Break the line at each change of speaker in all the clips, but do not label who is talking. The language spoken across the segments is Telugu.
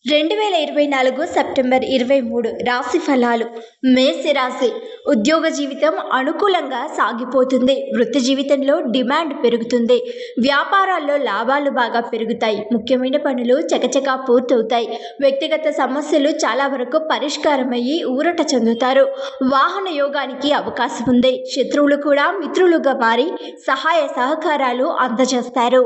2024 సెప్టెంబర్ 23 రాశి ఫలాలు. మేష రాశి. ఉద్యోగ జీవితం అనుకూలంగా సాగిపోతుంది. వృత్తి జీవితంలో డిమాండ్ పెరుగుతుంది. వ్యాపారాల్లో లాభాలు బాగా పెరుగుతాయి. ముఖ్యమైన పనులు చకచకా పూర్తవుతాయి. వ్యక్తిగత సమస్యలు చాలా వరకు పరిష్కారమయ్యి ఊరట చెందుతారు. వాహన యోగానికి అవకాశం ఉంది. శత్రువులు కూడా మిత్రులుగా మారి సహాయ సహకారాలు అందజేస్తారు.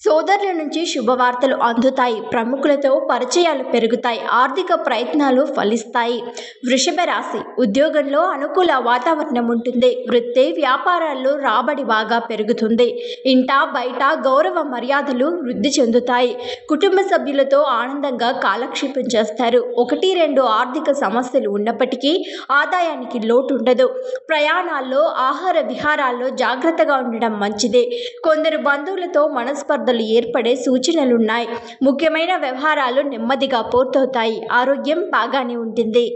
సోదరుల నుంచి శుభవార్తలు అందుతాయి. ప్రముఖులతో పరిచయాలు పెరుగుతాయి. ఆర్థిక ప్రయత్నాలు ఫలిస్తాయి. వృషభ రాశి. ఉద్యోగంలో అనుకూల వాతావరణం ఉంటుంది. వృత్తి వ్యాపారాల్లో రాబడి బాగా పెరుగుతుంది. ఇంట బయట గౌరవ మర్యాదలు వృద్ధి చెందుతాయి. కుటుంబ సభ్యులతో ఆనందంగా కాలక్షేపం చేస్తారు. 1-2 ఆర్థిక సమస్యలు ఉన్నప్పటికీ ఆదాయానికి లోటు ఉండదు. ప్రయాణాల్లో ఆహార విహారాల్లో జాగ్రత్తగా ఉండడం మంచిది. కొందరు బంధువులతో మనస్పర్ధలు ఏర్పడే సూచనలున్నాయి. ముఖ్యమైన వ్యవహారాలు నెమ్మదిగా పూర్తవుతాయి. ఆరోగ్యం బాగానే ఉంటుంది.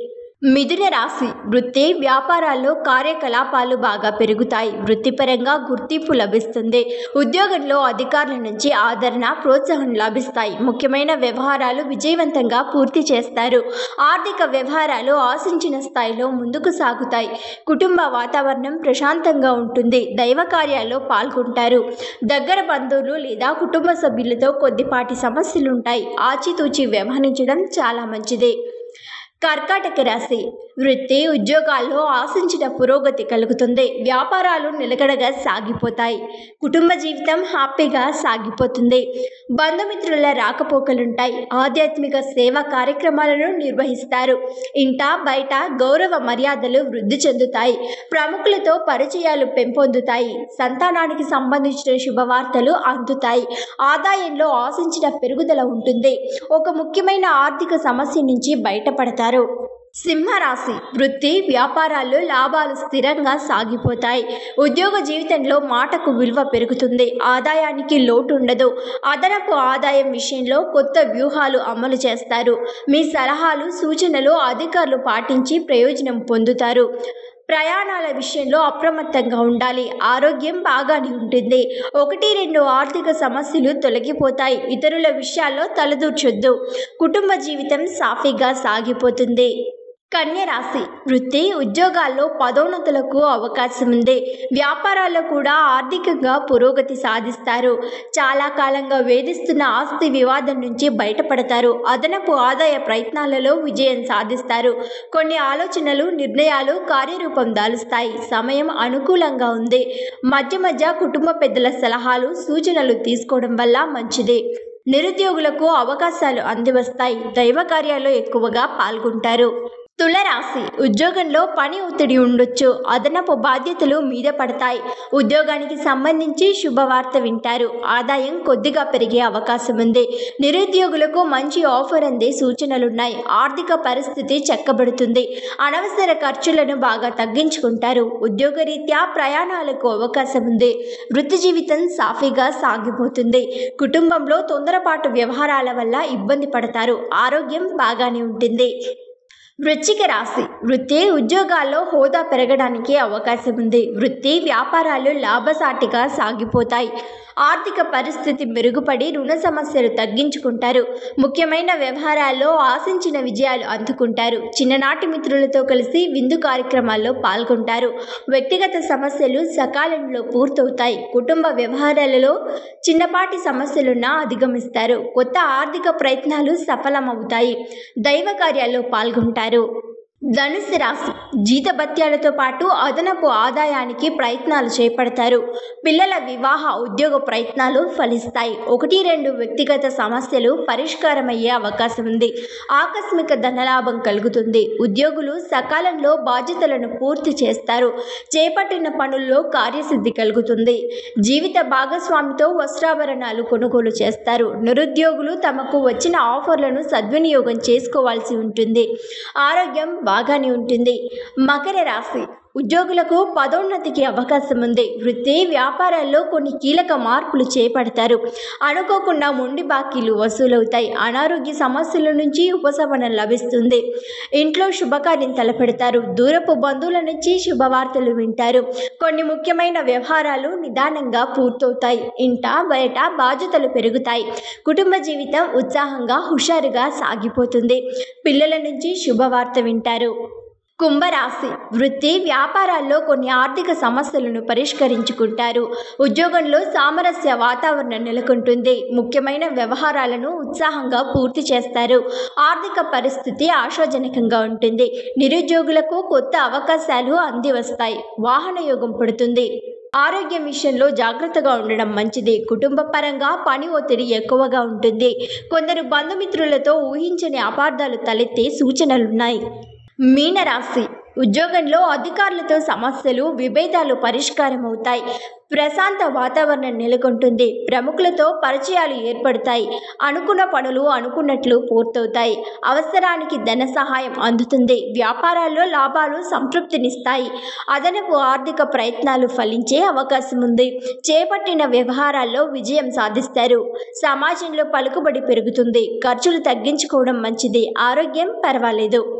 మిథున రాశి. వృత్తి వ్యాపారాల్లో కార్యకలాపాలు బాగా పెరుగుతాయి. వృత్తిపరంగా గుర్తింపు లభిస్తుంది. ఉద్యోగంలో అధికారుల నుంచి ఆదరణ ప్రోత్సాహం లభిస్తాయి. ముఖ్యమైన వ్యవహారాలు విజయవంతంగా పూర్తి చేస్తారు. ఆర్థిక వ్యవహారాలు ఆశించిన స్థాయిలో ముందుకు సాగుతాయి. కుటుంబ వాతావరణం ప్రశాంతంగా ఉంటుంది. దైవ కార్యాల్లో పాల్గొంటారు. దగ్గర బంధువులు లేదా కుటుంబ సభ్యులతో కొద్దిపాటి సమస్యలుంటాయి. ఆచితూచి వ్యవహరించడం చాలా మంచిది. కర్కాటక రాశి. వృత్తి ఉద్యోగాల్లో ఆశించిన పురోగతి కలుగుతుంది. వ్యాపారాలు నిలకడగా సాగిపోతాయి. కుటుంబ జీవితం హ్యాపీగా సాగిపోతుంది. బంధుమిత్రుల రాకపోకలుంటాయి. ఆధ్యాత్మిక సేవా కార్యక్రమాలను నిర్వహిస్తారు. ఇంట బయట గౌరవ మర్యాదలు వృద్ధి చెందుతాయి. ప్రముఖులతో పరిచయాలు పెంపొందుతాయి. సంతానానికి సంబంధించిన శుభవార్తలు అందుతాయి. ఆదాయంలో ఆశించిన పెరుగుదల ఉంటుంది. ఒక ముఖ్యమైన ఆర్థిక సమస్య నుంచి బయటపడతారు. సింహరాశి. వృత్తి వ్యాపారాల్లో లాభాలు స్థిరంగా సాగిపోతాయి. ఉద్యోగ జీవితంలో మాటకు విలువ పెరుగుతుంది. ఆదాయానికి లోటు ఉండదు. అదనపు ఆదాయం విషయంలో కొత్త వ్యూహాలు అమలు చేస్తారు. మీ సలహాలు సూచనలు అధికారులు పాటించి ప్రయోజనం పొందుతారు. ప్రయాణాల విషయంలో అప్రమత్తంగా ఉండాలి. ఆరోగ్యం బాగానే ఉంటుంది. 1-2 ఆర్థిక సమస్యలు తొలగిపోతాయి. ఇతరుల విషయాల్లో తలదూర్చొద్దు. కుటుంబ జీవితం సాఫీగా సాగిపోతుంది. కన్య రాశి. వృత్తి ఉద్యోగాల్లో పదోన్నతులకు అవకాశం ఉంది. వ్యాపారాల్లో కూడా ఆర్థికంగా పురోగతి సాధిస్తారు. చాలా కాలంగా వేధిస్తున్న ఆస్తి వివాదం నుంచి బయటపడతారు. అదనపు ఆదాయ ప్రయత్నాలలో విజయం సాధిస్తారు. కొన్ని ఆలోచనలు నిర్ణయాలు కార్యరూపం దాలుస్తాయి. సమయం అనుకూలంగా ఉంది. మధ్య మధ్య కుటుంబ పెద్దల సలహాలు సూచనలు తీసుకోవడం వల్ల మంచిది. నిరుద్యోగులకు అవకాశాలు అందివస్తాయి. దైవ కార్యాల్లో ఎక్కువగా పాల్గొంటారు. తులరాశి. ఉద్యోగంలో పని ఒత్తిడి ఉండొచ్చు. అదనపు బాధ్యతలు మీద పడతాయి. ఉద్యోగానికి సంబంధించి శుభవార్త వింటారు. ఆదాయం కొద్దిగా పెరిగే అవకాశం ఉంది. నిరుద్యోగులకు మంచి ఆఫర్ అందే సూచనలున్నాయి. ఆర్థిక పరిస్థితి చక్కబడుతుంది. అనవసర ఖర్చులను బాగా తగ్గించుకుంటారు. ఉద్యోగరీత్యా ప్రయాణాలకు అవకాశం ఉంది. వృత్తి జీవితం సాఫీగా సాగిపోతుంది. కుటుంబంలో తొందరపాటు వ్యవహారాల వల్ల ఇబ్బంది పడతారు. ఆరోగ్యం బాగానే ఉంటుంది. వృశ్చిక రాశి. వృత్తి ఉద్యోగాల్లో హోదా పెరగడానికి అవకాశం ఉంది. వృత్తి వ్యాపారాలు లాభసాటిగా సాగిపోతాయి. ఆర్థిక పరిస్థితి మెరుగుపడి రుణ సమస్యలు తగ్గించుకుంటారు. ముఖ్యమైన వ్యవహారాల్లో ఆశించిన విజయాలు అందుకుంటారు. చిన్ననాటి మిత్రులతో కలిసి విందు కార్యక్రమాల్లో పాల్గొంటారు. వ్యక్తిగత సమస్యలు సకాలంలో పూర్తవుతాయి. కుటుంబ వ్యవహారాలలో చిన్నపాటి సమస్యలున్నా అధిగమిస్తారు. కొత్త ఆర్థిక ప్రయత్నాలు సఫలమవుతాయి. దైవ కార్యాల్లో పాల్గొంటారు. ధనుస్సు రాశి. జీతభత్యాలతో పాటు అదనపు ఆదాయానికి ప్రయత్నాలు చేపడతారు. పిల్లల వివాహ ఉద్యోగ ప్రయత్నాలు ఫలిస్తాయి. 1-2 వ్యక్తిగత సమస్యలు పరిష్కారమయ్యే అవకాశం ఉంది. ఆకస్మిక ధనలాభం కలుగుతుంది. ఉద్యోగులు సకాలంలో బాధ్యతలను పూర్తి చేస్తారు. చేపట్టిన పనుల్లో కార్యసిద్ధి కలుగుతుంది. జీవిత భాగస్వామితో వస్త్రాభరణాలు కొనుగోలు చేస్తారు. నిరుద్యోగులు తమకు వచ్చిన ఆఫర్లను సద్వినియోగం చేసుకోవాల్సి ఉంటుంది. ఆరోగ్యం బాగానే ఉంటుంది. మకర రాశి. ఉద్యోగులకు పదోన్నతికి అవకాశం ఉంది. వృత్తి వ్యాపారాల్లో కొన్ని కీలక మార్పులు చేపడతారు. అనుకోకుండా మొండి బాకీలు వసూలవుతాయి. అనారోగ్య సమస్యల నుంచి ఉపశమనం లభిస్తుంది. ఇంట్లో శుభకార్యం తలపెడతారు. దూరపు బంధువుల నుంచి శుభవార్తలు వింటారు. కొన్ని ముఖ్యమైన వ్యవహారాలు నిదానంగా పూర్తవుతాయి. ఇంట బయట బాధ్యతలు పెరుగుతాయి. కుటుంబ జీవితం ఉత్సాహంగా హుషారుగా సాగిపోతుంది. పిల్లల నుంచి శుభవార్త వింటారు. కుంభరాశి వృత్తి వ్యాపారాల్లో కొన్ని ఆర్థిక సమస్యలను పరిష్కరించుకుంటారు. ఉద్యోగంలో సామరస్య వాతావరణం నెలకొంటుంది. ముఖ్యమైన వ్యవహారాలను ఉత్సాహంగా పూర్తి చేస్తారు. ఆర్థిక పరిస్థితి ఆశాజనకంగా ఉంటుంది. నిరుద్యోగులకు కొత్త అవకాశాలు అంది వస్తాయి. వాహన యోగం పడుతుంది. ఆరోగ్యం విషయంలో జాగ్రత్తగా ఉండడం మంచిది. కుటుంబ పరంగా పని ఒత్తిడి ఎక్కువగా ఉంటుంది. కొందరు బంధుమిత్రులతో ఊహించని అపార్థాలు తలెత్తే సూచనలున్నాయి. మీనరాశి ఉద్యోగంలో అధికారులతో సమస్యలు విభేదాలు పరిష్కారం అవుతాయి. ప్రశాంత వాతావరణం నెలకొంటుంది. ప్రముఖులతో పరిచయాలు ఏర్పడతాయి. అనుకున్న పనులు అనుకున్నట్లు పూర్తవుతాయి. అవసరానికి ధన సహాయం అందుతుంది. వ్యాపారాల్లో లాభాలు సంతృప్తినిస్తాయి. అదనపు ఆర్థిక ప్రయత్నాలు ఫలించే అవకాశం ఉంది. చేపట్టిన వ్యవహారాల్లో విజయం సాధిస్తారు. సమాజంలో పలుకుబడి పెరుగుతుంది. ఖర్చులు తగ్గించుకోవడం మంచిది. ఆరోగ్యం పర్వాలేదు.